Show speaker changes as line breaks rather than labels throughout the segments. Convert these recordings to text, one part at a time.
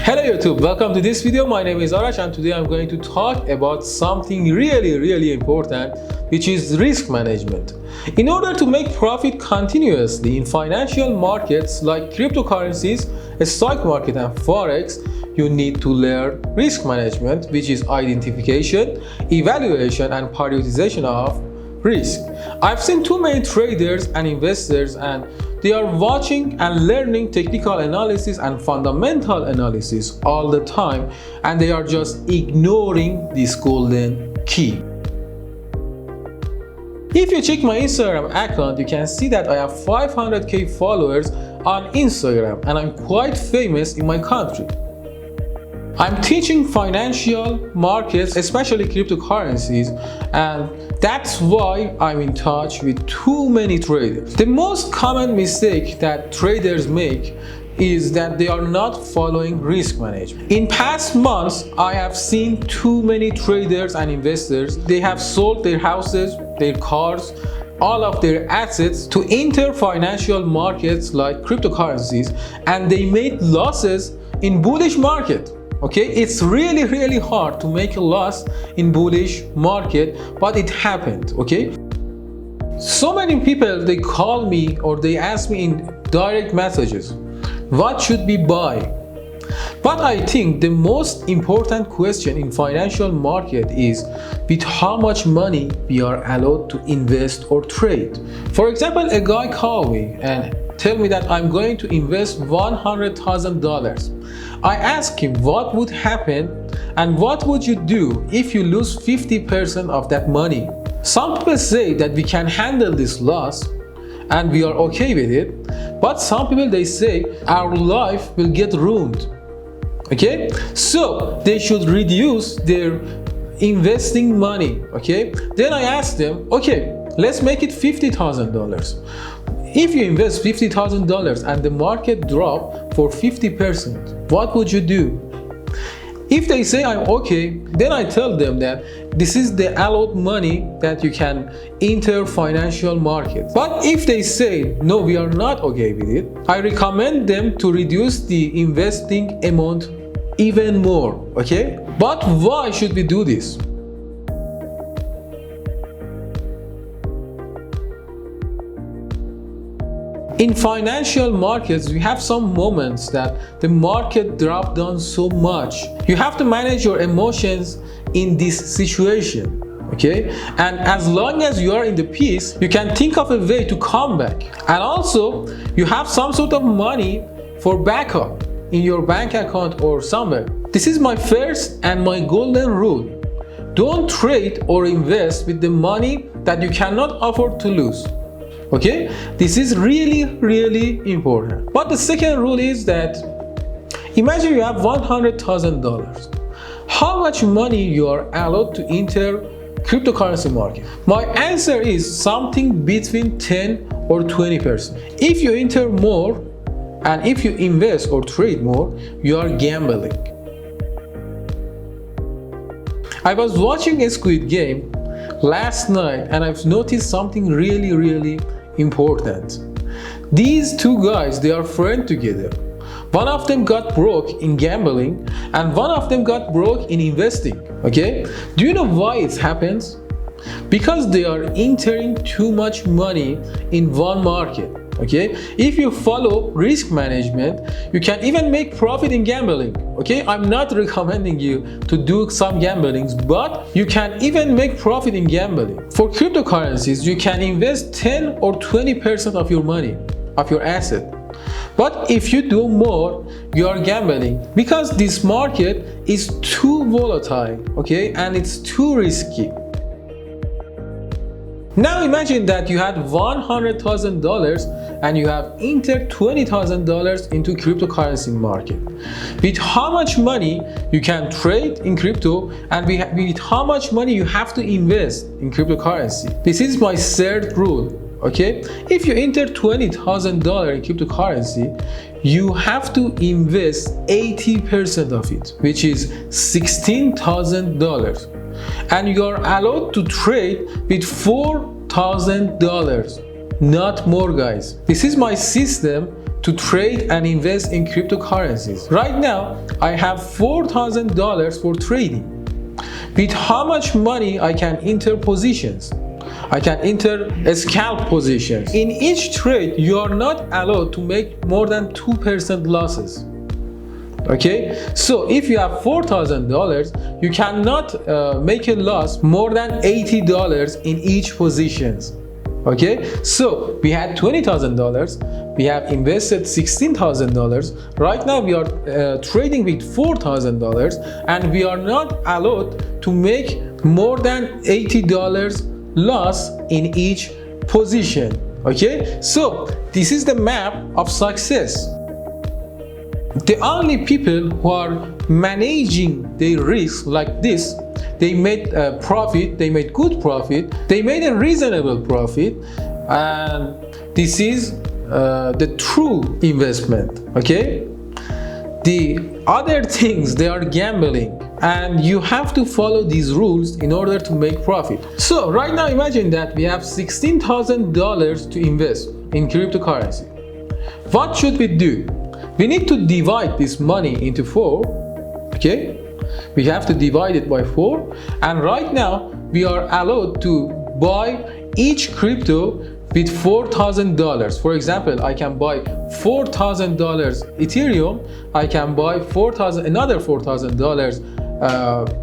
Hello YouTube, welcome to this video. My name is Arash and today I'm going to talk about something really important, which is risk management. In order to make profit continuously in financial markets like cryptocurrencies, stock market and Forex, you need to learn risk management, which is identification, evaluation and prioritization of risk. I've seen too many traders and investors and they are watching and learning technical analysis and fundamental analysis all the time, and they are just ignoring this golden key. If you check my Instagram account, you can see that I have 500k followers on Instagram and I'm quite famous in my country. I'm teaching financial markets, especially cryptocurrencies, and that's why I'm in touch with too many traders. The most common mistake that traders make is that they are not following risk management. In past months, I have seen too many traders and investors. They have sold their houses, their cars, all of their assets to enter financial markets like cryptocurrencies, and they made losses in bullish market. Okay, it's really hard to make a loss in bullish market, but it happened. Okay, so many people, they call me or they ask me in direct messages, what should we buy? But I think the most important question in financial market is with how much money we are allowed to invest or trade. For example, a guy called me and tell me that I'm going to invest $100,000. I asked him what would happen and what would you do if you lose 50% of that money. Some people say that we can handle this loss and we are okay with it, but some people, they say our life will get ruined. Okay, so they should reduce their investing money. Okay, then I asked them, okay, let's make it $50,000. If you invest $50,000 and the market drop for 50%, what would you do? If they say I'm okay, then I tell them that this is the allowed money that you can enter financial markets. But if they say no, we are not okay with it, I recommend them to reduce the investing amount even more. Okay, but why should we do this? In financial markets, we have some moments that the market dropped down so much. You have to manage your emotions in this situation, okay? And as long as you are in the peace, you can think of a way to come back. And also, you have some sort of money for backup in your bank account or somewhere. This is my first and my golden rule. Don't trade or invest with the money that you cannot afford to lose. Okay, this is really important. But the second rule is that imagine you have $100,000. How much money you are allowed to enter cryptocurrency market? My answer is something between 10 or 20%. If you enter more and if you invest or trade more, you are gambling. I was watching a Squid Game last night and I've noticed something really important. These two guys, they are friends together. One of them got broke in gambling and one of them got broke in investing. Okay, do you know why it happens? Because they are entering too much money in one market. Okay, if you follow risk management, you can even make profit in gambling. Okay, I'm not recommending you to do some gamblings, but you can even make profit in gambling. For cryptocurrencies, you can invest 10 or 20% of your money, of your asset. But if you do more, you are gambling because this market is too volatile, okay, and it's too risky. Now imagine that you had $100,000 and you have entered $20,000 into cryptocurrency market. With how much money you can trade in crypto and with how much money you have to invest in cryptocurrency. This is my third rule. Okay, if you enter $20,000 in cryptocurrency, you have to invest 80% of it, which is $16,000. And you are allowed to trade with $4,000, not more, guys. This is my system to trade and invest in cryptocurrencies. Right now, I have $4,000 for trading. With how much money I can enter positions? I can enter scalp positions. In each trade, you are not allowed to make more than 2% losses. Okay, so if you have $4,000, you cannot make a loss more than $80 in each positions. Okay, so we had $20,000, we have invested $16,000. Right now we are trading with $4,000, and we are not allowed to make more than $80 loss in each position. Okay, so this is the map of success. The only people who are managing their risk like this, they made a profit, they made good profit, they made a reasonable profit, and this is the true investment. Okay, the other things, they are gambling, and you have to follow these rules in order to make profit. So right now, imagine that we have $16,000 to invest in cryptocurrency. What should we do? We need to divide this money into 4. Okay, we have to divide it by 4, and right now we are allowed to buy each crypto with $4,000. For example, I can buy $4,000 Ethereum, I can buy another $4,000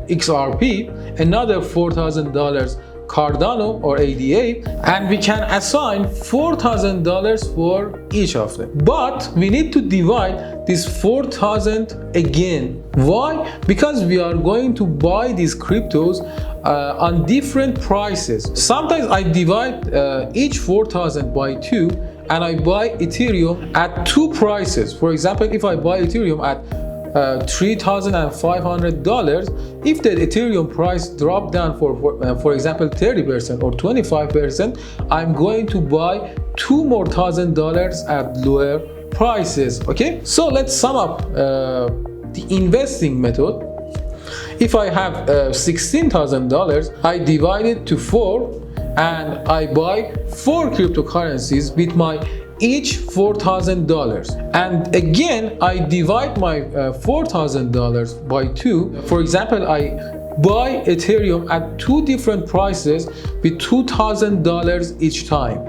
XRP, another $4,000 Cardano or ADA, and we can assign $4,000 for each of them. But we need to divide this 4,000 again. Why? Because we are going to buy these cryptos on different prices. Sometimes I divide each 4,000 by 2, and I buy Ethereum at 2 prices. For example, if I buy Ethereum at $3,500, if the Ethereum price drop down for example 30% or 25%, I'm going to buy $2,000 more at lower prices. Okay, so let's sum up the investing method. If I have $16,000, I divide it to 4, and I buy 4 cryptocurrencies with my each $4,000, and again I divide my $4,000 by 2. For example, I buy Ethereum at 2 different prices with $2,000 each time.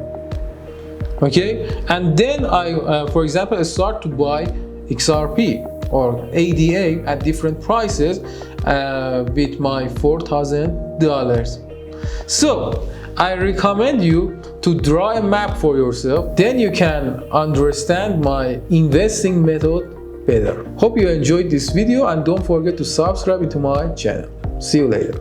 Okay, and then I for example start to buy XRP or ADA at different prices with my $4,000. So I recommend you to draw a map for yourself, then you can understand my investing method better. Hope you enjoyed this video, and don't forget to subscribe to my channel. See you later.